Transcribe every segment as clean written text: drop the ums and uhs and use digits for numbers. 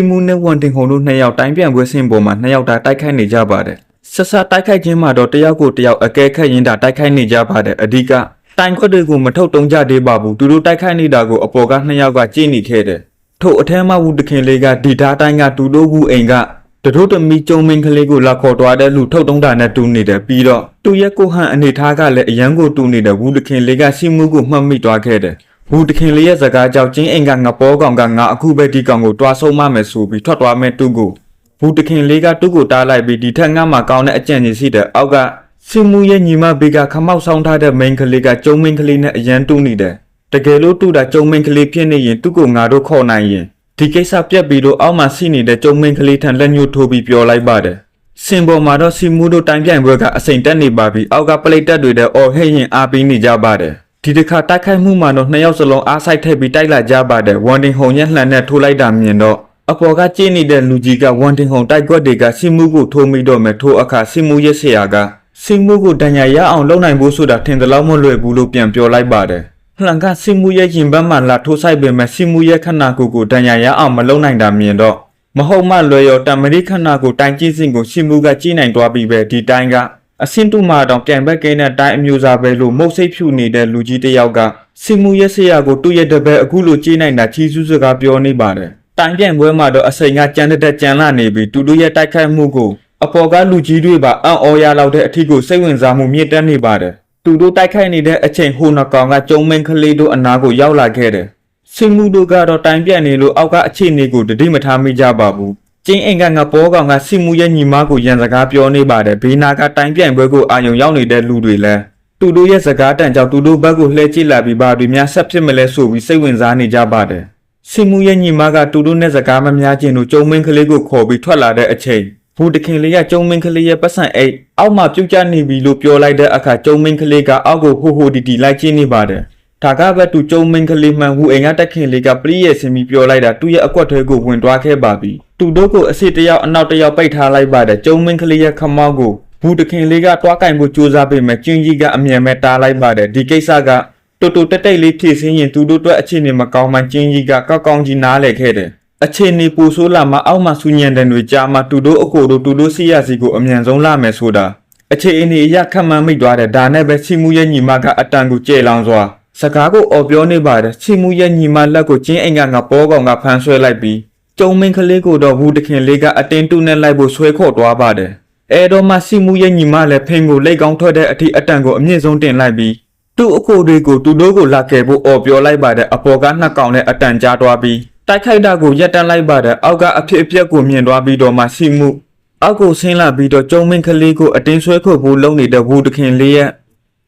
မှုနဲ့ဝန်တင်ဟုံတို့နှစ်ယောက်တိုင်းပြန်ပွဲစဉ်ပေါ်မှာနှစ်ယောက်တိုက်ခိုက်နေကြပါတယ်ဆက်ဆက်တိုက်ခိုက်ခြင်းမှာတော့တယောက်ကိုတယောက်အကဲခတ်ရင်းတိုက်ခိုက်နေကြပါတယ်အဓိကတိုင်ခွက်တွေကိုမထုတ်တုံးကြသေးပါဘူးသူတို့တိုက်ခိုက်နေတာကိုအပေါ်ကနှစ်ယောက်ကကြည့်နေခဲ့တယ်ထို့အထဲမှာဝူတခင်လေးကဒီဓာတိုင်းကတူတို့ဝူအိမ်ကတတို့တမီကျုံမင်းကလေးကိုလာခေါ်သွားတဲ့လူထုတ်တုံးတာနဲ့တူနေတယ်ပြီးတော့သူရဲ့ကိုဟန်အနေထားကလည်းအရန်ကိုတူနေတယ်ဝူတခင်လေးကစီမှုကိုမှတ်မိသွားခဲ့တယ်ဝူတခင်လေးရဲ့စကားကြောင့်ကျင်းအိမ်ကငပေါ်ကောင်ကငါအခုပဲဒီကောင်ကိုတွားဆုံးမမယ်ဆိုပြီးထွက်သွားမယ်သူကိုဝူတခင်လေးကသူ့ကိုတားလိုက်ပြီးဒီထက်ငါမှကောင်းတဲ့အကြံဉာဏ်ရှိတဲ့အောက်ကစီမှုရဲ့ညီမဘေကခမောက်ဆောင်ထားတဲ့မိန်းကလေးကကျုံမင်းကလေးနဲ့အရန်တူနေတယ်တကယ်လို့တူတာကျုံမင်းကလေးဖြစ်နေရင်သူ့ကိုငါတို့ခေါ်နိုင်ရင်ဒီကိစ္စပြက်ပြီးတော့အောက်မှာစီနေတဲ့ကျုံမင်းကလေးထန်လက်ညှိုးထိုးပြီးပြောလိုက်ပါတယ်စင်ပေါ်မှာတော့စီမှုတို့တိုင်းပြိုင်ပွဲကအစိန်တက်နေပါပြီအောက်ကပလိတ်တက်တွေတဲ့အော်ဟဲ့ရင်အားပေးနေကြပါတယ်ဒီတစ်ခါတိုက်ခိုက်မှုမှာတော့နှစ်ယောက်စလုံးအားဆိုင်ထည့်ပြီးတိုက်လာကြပါတယ်ဝန်တင်ဟုံရဲ့လှန်နဲ့ထိုးလိုက်တာမြင်တော့အပေါ်ကကျင်းနေတဲ့လူကြီးကဝန်တင်ဟုံတိုက်ကွက်တွေကစီမှုကိုထိုးမိတော့မယ်ထိုးအခါစီမှုရဲ့ဆရာကစီမှုကိုတန်ညာရအောင်လုပ်နိုင်ဖို့ဆိုတာထင်သလောက်မလွယ်ဘူးလို့ပြန်ပြောလိုက်ပါတယ်လှန်ကစီမှုရဲ့ရင်ဘတ်မှလာထိုးဆိုင်ပေမဲ့စီမှုရဲ့ခန္ဓာကိုယ်ကိုတန်ညာရအောင်မလုပ်နိုင်တာမြင်တော့မဟုတ်မှလွယ်ရောတမရိခန္ဓာကိုတိုင်ကြည့်စဉ်ကိုစီမှုကကြည့်နိုင်သွားပြီပဲဒီတိုင်းကအစင်းတူမာတောင်ပြန်ဘက်ကင်းတဲ့တိုင်းအမျိုးသားပဲလို့မုတ်စိတ်ဖြူနေတဲ့လူကြီးတစ်ယောက်ကစီမှုရဲ့ဆရာကိုသူ့ရဲ့တပည့်အခုလိုကြည့်နိုင်တာကြီးစုစကားပြောနေပါတယ်တိုင်းပြန်ပွဲမှာတော့အစိန်ကကြမ်းတဲ့ကြမ်းလာနေပြီးသူတို့ရဲ့တိုက်ခိုက်မှုကိုအပေါ်ကလူကြီးတွေပါအံ့ဩရလောက်တဲ့အထီးကိုစိတ်ဝင်စားမှုမြင့်တက်နေပါတယ်သူတို့တိုက်ခိုက်နေတဲ့အချိန်ဟိုနှကောင်ကကျုံမင်းကလေးတို့အနာကိုရောက်လာခဲ့တယ်စင်မှုတို့ကတော့တိုင်းပြန်နေလို့အောက်ကအခြေအနေကိုတတိမထားမိကြပါဘူးကျင်းအိမ်ကငပေါ်ကောင်ကစီမှုရဲ့ညီမကိုရန်စကားပြောနေပါတယ်ဘေးနာကတိုင်းပြန်ပွဲကိုအာယုံရောက်နေတဲ့လူတွေလည်းသူတို့ရဲ့စကားတန်ကြောင့်သူတို့ဘက်ကိုလှည့်ကြည့်လာပြီးဘာတွေများဆက်ဖြစ်မလဲဆိုပြီးစိတ်ဝင်စားနေကြပါတယ်စီမှုရဲ့ညီမကသူတို့နဲ့စကားမများခြင်းတို့ကျုံမင်းကလေးကိုခေါ်ပြီးထွက်လာတဲ့အချိန်ဘူတခင်လေးကကျုံမင်းကလေးရဲ့ပတ်စံအိတ်အောက်မှာပြုတ်ကျနေပြီလို့ပြောလိုက်တဲ့အခါကျုံမင်းကလေးကအောက်ကိုဟိုတီလိုက်ကြည့်နေပါတယ်ဒါကပဲသူကျုံမင်းကလေးမှန်ဟူအိမ်ကတက်ခင်လေးကပရိရဲ့ဆင်ပြီးပြောလိုက်တာသူ့ရဲ့အကွက်ထဲကိုဝင်သွားခဲ့ပါပြီသူတို့ကိုအစ်စ်တယောက်အနောက်တယောက်ပိတ်ထားလိုက်ပါတယ်ကျုံမင်းကလေးရဲ့ခမောက်ကိုဘူတခင်လေးကတွားကင်ဖို့ကြိုးစားပေမဲ့ကျင်းကြီးကအမြန်မဲ့တားလိုက်ပါတယ်ဒီကိစ္စကတူတက်တိတ်လေးဖြည့်စင်းရင်သူတို့အတွက်အခြေအနေမကောင်းမှကျင်းကြီးကကောက်ကောင်းကြီးနားလည်ခဲ့တယ်အခြေအနေပူဆိုးလာမှအောက်မှာဆူညံတဲ့တွေကြားမှာသူတို့အကိုတို့သူတို့စီရစီကိုအမြန်ဆုံးလာမယ်ဆိုတာအခြေအနေအရခက်မှန်းမိသွားတယ်ဒါနဲ့ပဲစီမှုရဲ့ညီမကအတန်ကိုကျေလောင်စွာစကားကိုအော်ပြောနေပါတယ်စီမှုရဲ့ညီမလက်ကိုကျင်းအိမ်ကငပေါ်ကောင်ကဖမ်းဆွဲလိုက်ပြီးကျုံမင်းကလေးကိုတော့ဘူးတခင်လေးကအတင်းတုနဲ့လိုက်ဖို့ဆွဲခေါ်သွားပါတယ်အဲတော့မှစီမှုရဲ့ညီမလည်းဖင်ကိုလက်ကောင်းထွက်တဲ့အထိအတန်ကိုအမြင့်ဆုံးတင်လိုက်ပြီးသူ့အကိုတွေကိုသူတို့ကိုလာခဲ့ဖို့အော်ပြောလိုက်ပါတယ်အပေါ်ကနှစ်ကောင်နဲ့အတန်ကြားသွားပြီးတိုက်ခိုက်တာကိုရပ်တန့်လိုက်ပါတယ်အောက်ကအဖြစ်အပျက်ကိုမြင်သွားပြီးတော့မှစီမှုအောက်ကိုဆင်းလာပြီးတော့ကျုံမင်းကလေးကိုအတင်းဆွဲခေါ်ဖို့လုပ်နေတဲ့ဘူးတခင်လေးရဲ့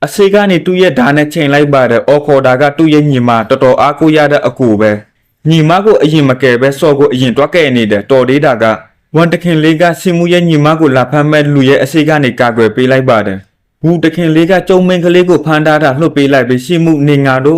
အစေကနေသူ့ရဲ့ဓာတ်နဲ့ချိန်လိုက်ပါတယ်အော်ခေါ်တာကသူ့ရဲ့ညီမတော်တော်အားကိုရတဲ့အကူပဲညီမကိုအရင်မကယ်ပဲစော်ကိုအရင်တွားခဲ့နေတယ်တော်သေးတာကဝန်တခင်လေးကစီမှုရဲ့ညီမကိုလာဖမ်းမဲ့လူရဲ့အစေကနေကာကွယ်ပေးလိုက်ပါတယ်ဘူးတခင်လေးကကျုံမင်းကလေးကိုဖမ်းထားတာလွှတ်ပေးလိုက်ပြီးစီမှုနေငါတို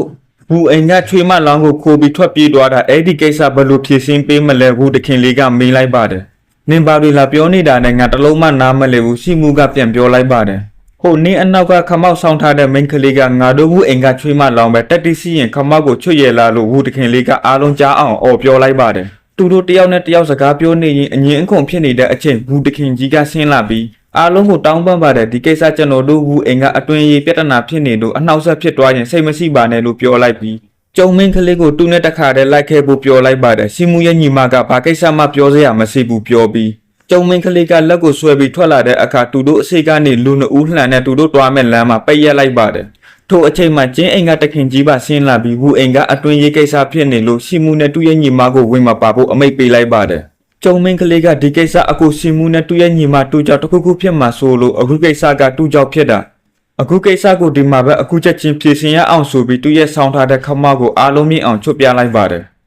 ့ဘူးအိမ်ကချွေးမလောင်းကိုခိုးပြီးထွက်ပြေးသွားတာအဲ့ဒီကိစ္စဘယ်လိုဖြေရှင်းပေးမလဲဘူးတခင်လေးကမေးလိုက်ပါတယ်နင်ဘာတွေလာပြောနေတာနဲ့ငါတလုံးမှနားမလဲဘူးစီမှုကပြန်ပြောလိုက်ပါတယ်ဟိုနင်းအနောက်ကခမောက်ဆောင်ထားတဲ့မိန်းကလေးကငါတို့ဘူးအိမ်ကချွေးမလောင်းပဲတက်တိစီရင်ခမောက်ကိုချွတ်ရလာလို့ဘူးတခင်လေးကအားလုံးကြားအောင်အော်ပြောလိုက်ပါတယ်သူတို့တယောက်နဲ့တယောက်စကားပြောနေရင်အငင်းအခုန်ဖြစ်နေတဲ့အချိန်ဘူးတခင်ကြီးကဆင်းလာပြီးအားလုံးကိုတောင်းပန်ပါတယ်ဒီကိစ္စကျွန်တော်တို့ဘူးအိမ်ကအတွင်ရေးပြဿနာဖြစ်နေလို့အနှောက်အယှက်ဖြစ်သွားရင်စိတ်မရှိပါနဲ့လို့ပြောလိုက်ပြီးကျုံမင်းကလေးကိုသူ့နဲ့တခါတည်းလိုက်ခဲ့ဖို့ပြောလိုက်ပါတယ်စီမှုရဲ့ညီမကဘာကိစ္စမှပြောစရာမရှိဘူးပြောပြီးကျုံမင်းကလေးကလက်ကိုဆွဲပြီးထွက်လာတဲ့အခါသူတို့အစိကနေလူနှစ်ဦးလှန်နဲ့သူတို့တွားမဲ့လမ်းမှာပိတ်ရက်လိုက်ပါတယ်ထို့အချိန်မှာကျင်းအိမ်ကတခင်ကြီးပါဆင်းလာပြီးဘူးအိမ်ကအတွင်ရေးကိစ္စဖြစ်နေလို့စီမှုနဲ့သူ့ရဲ့ညီမကိုဝင်မပါဖို့အမိန့်ပေးလိုက်ပါတယ်ကျုံမင်းကလေးကဒီကိစ္စအကိုစီမှုနဲ့သူ့ရဲ့ညီမတူကြောင့်တစ်ခုခုဖြစ်မှာဆိုလို့အခုကိစ္စကတူကြောင့်ဖြစ်တာအခုကိစ္စကိုဒီမှာပဲအခုချက်ချင်းဖြေရှင်းရအောင်ဆိုပြီးသူ့ရဲ့ဆောင်းထားတဲ့ခမောက်ကိုအားလုံးမြင်အောင်ချွတ်ပြလိုက်ပါတယ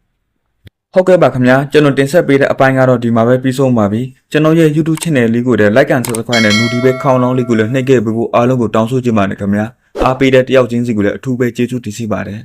်ဟုတ်ကဲ့ပါခင်ဗျာကျွန်တော်တင်ဆက်ပေးတဲ့အပိုင်းကတော့ဒီမှာပဲပြီးဆုံးပါပြီကျွန်တော်ရဲ့ YouTube Channel လေးကိုလည်း Like and Subscribe နဲ့ Notification ခေါင်းလောင်းလေးကိုလည်းနှိပ်ခဲ့ပေးဖို့အားလုံးကိုတောင်းဆိုချင်ပါတယ်ခင်ဗျာအားပေးတဲ့တယောက်ချင်းစီကိုလည်းအထူးပဲကျေးဇူးတင်ရှိပါတယ်